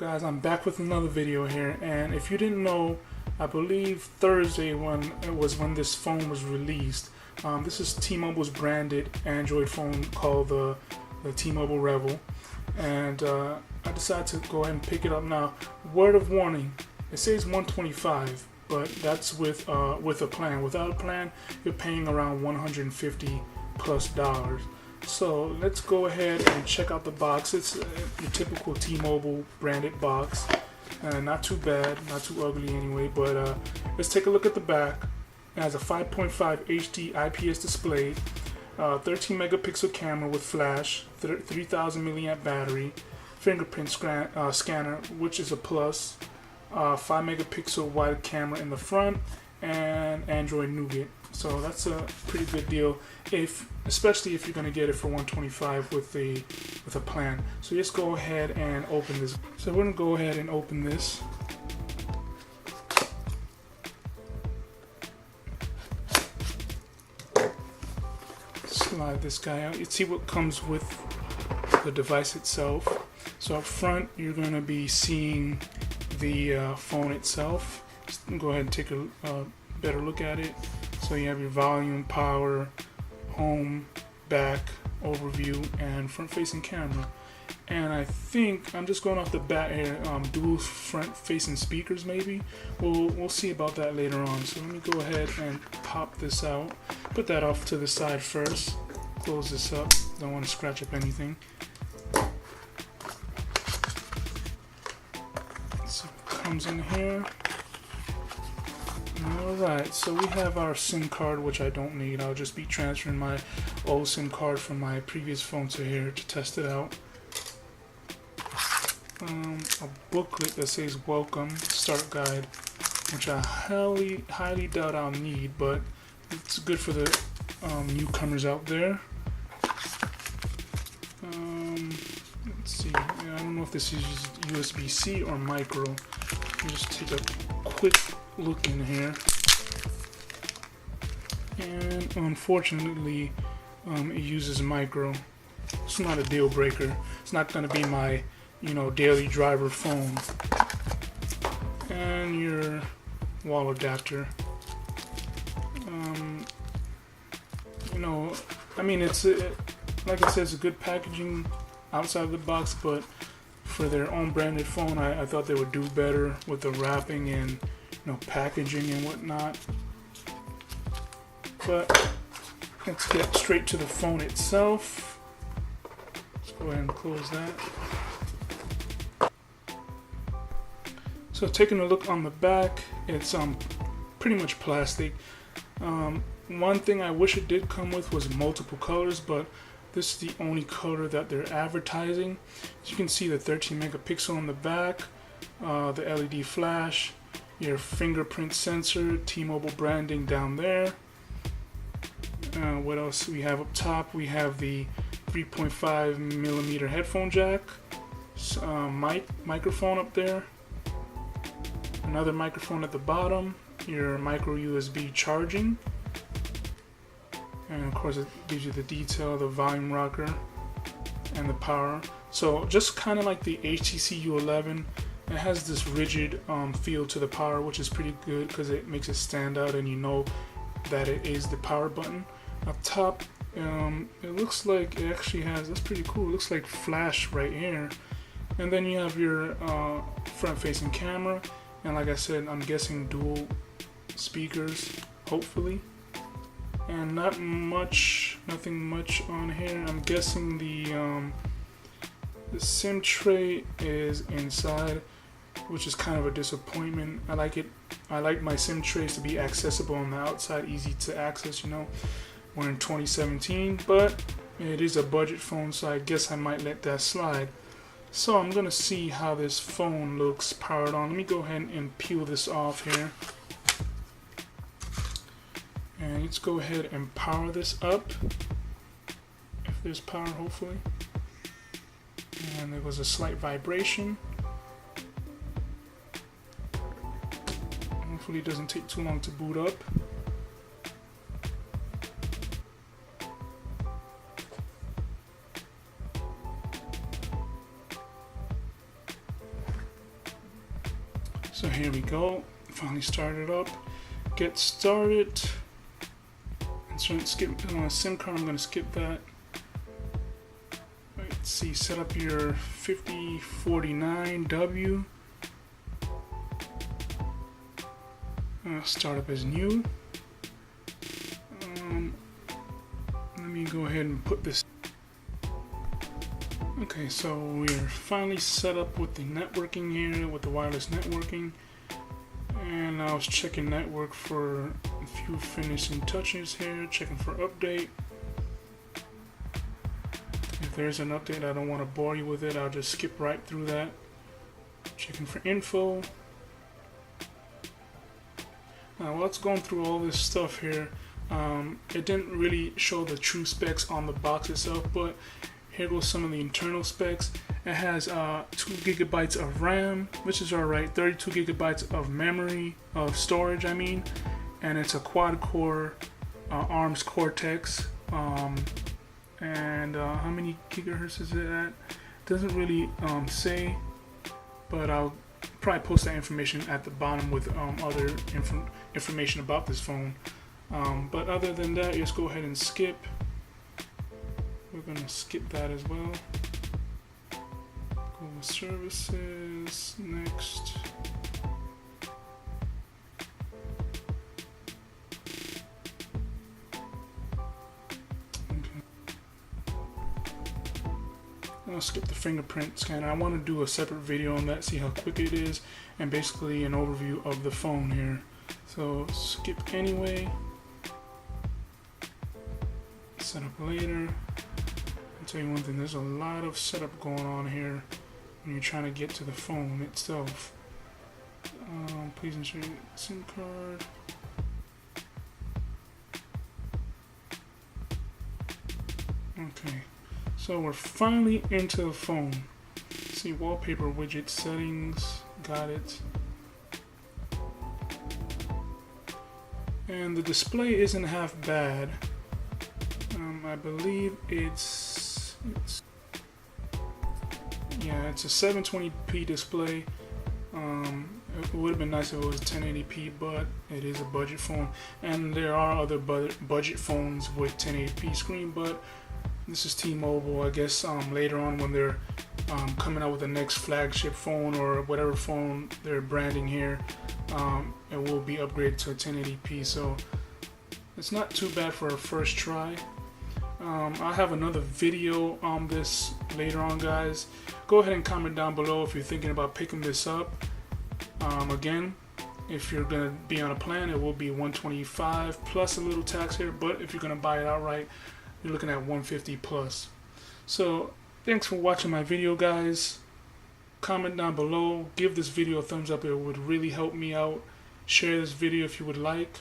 guys, I'm back with another video here, and if you didn't know, I believe Thursday when this phone was released. This is T-Mobile's branded Android phone called the T-Mobile Revvl, and I decided to go ahead and pick it up. Now, word of warning, it says $125, but that's with a plan. Without a plan, you're paying around $150+. So let's go ahead and check out the box. It's your typical T-Mobile branded box. Not too bad, not too ugly anyway, but let's take a look at the back. It has a 5.5 HD IPS display, 13 megapixel camera with flash, 3000 milliamp battery, fingerprint scanner, which is a plus, 5 megapixel wide camera in the front, and Android Nougat. So that's a pretty good deal, especially if you're going to get it for $125 with a plan. So just go ahead and open this. So we're going to go ahead and open this. Slide this guy out. You see what comes with the device itself. So up front, you're going to be seeing the phone itself. Just go ahead and take a better look at it. So you have your volume, power, home, back, overview, and front-facing camera. And I think I'm just going off the bat here. Dual front-facing speakers, maybe. We'll see about that later on. So let me go ahead and pop this out. Put that off to the side first. Close this up. Don't want to scratch up anything. So it comes in here. Alright, so we have our SIM card, which I don't need. I'll just be transferring my old SIM card from my previous phone to here to test it out. A booklet that says welcome, start guide, which I highly doubt I'll need, but it's good for the newcomers out there. Let's see, I don't know if this is USB-C or micro. Let me just take a quick look in here, and unfortunately it uses micro. It's not a deal breaker. It's not going to be my daily driver phone. And your wall adapter. I mean, it's like I said, it's a good packaging outside of the box, but for their own branded phone, I thought they would do better with the wrapping and packaging and whatnot. But let's get straight to the phone itself. Let's go ahead and close that. So taking a look on the back, it's pretty much plastic. One thing I wish it did come with was multiple colors, but this is the only color that they're advertising. As you can see, the 13 megapixel on the back, the LED flash, your fingerprint sensor, T-Mobile branding down there. What else we have up top? We have the 3.5 millimeter headphone jack, microphone up there, another microphone at the bottom, your micro USB charging, and of course it gives you the detail, the volume rocker, and the power. So just kind of like the HTC U11, it has this rigid feel to the power, which is pretty good because it makes it stand out and you know that it is the power button. Up top, it looks like it actually has, that's pretty cool, it looks like flash right here. And then you have your front-facing camera, and like I said, I'm guessing dual speakers, hopefully. And nothing much on here. I'm guessing the SIM tray is inside, which is kind of a disappointment. I like it. I like my SIM trays to be accessible on the outside, easy to access. We're in 2017, but it is a budget phone, so I guess I might let that slide. So I'm gonna see how this phone looks powered on. Let me go ahead and peel this off here. And let's go ahead and power this up. If there's power, hopefully. And there was a slight vibration. Hopefully it doesn't take too long to boot up. So here we go. Finally started up. Get started. And skip SIM card. I'm going to skip that. Let's see. Set up your 5049W. Start up as new. Let me go ahead and put this. Okay, so we're finally set up with the networking here, with the wireless networking. And I was checking network for a few finishing touches here, checking for update. If there's an update, I don't want to bore you with it, I'll just skip right through that. Checking for info. Now, while it's going through all this stuff here, it didn't really show the true specs on the box itself, but here goes some of the internal specs. It has 2 gigabytes of RAM, which is alright, 32 gigabytes of memory, of storage I mean, and it's a quad-core ARMS Cortex. And how many gigahertz is it at? Doesn't really say, but I'll probably post that information at the bottom with other information about this phone. But other than that, just go ahead and skip. We're gonna skip that as well. Go to services, next. Okay. I'll skip the fingerprint scanner. I want to do a separate video on that, see how quick it is, and basically an overview of the phone here. So skip anyway. Set up later. I'll tell you one thing, there's a lot of setup going on here when you're trying to get to the phone itself. Please ensure your SIM card. Okay, so we're finally into the phone. Let's see, wallpaper widget settings, got it. And the display isn't half bad. I believe it's a 720p display. It would have been nice if it was 1080p, but it is a budget phone, and there are other budget phones with 1080p screen, but this is T-Mobile. I guess later on when they're coming out with the next flagship phone or whatever phone they're branding here, it will be upgraded to 1080p, so it's not too bad for a first try. I'll have another video on this later on, guys. Go ahead and comment down below if you're thinking about picking this up. Again, if you're going to be on a plan, it will be $125 plus a little tax here, but if you're going to buy it outright, you're looking at $150 plus. So thanks for watching my video, guys. Comment down below, give this video a thumbs up, it would really help me out. Share this video if you would like.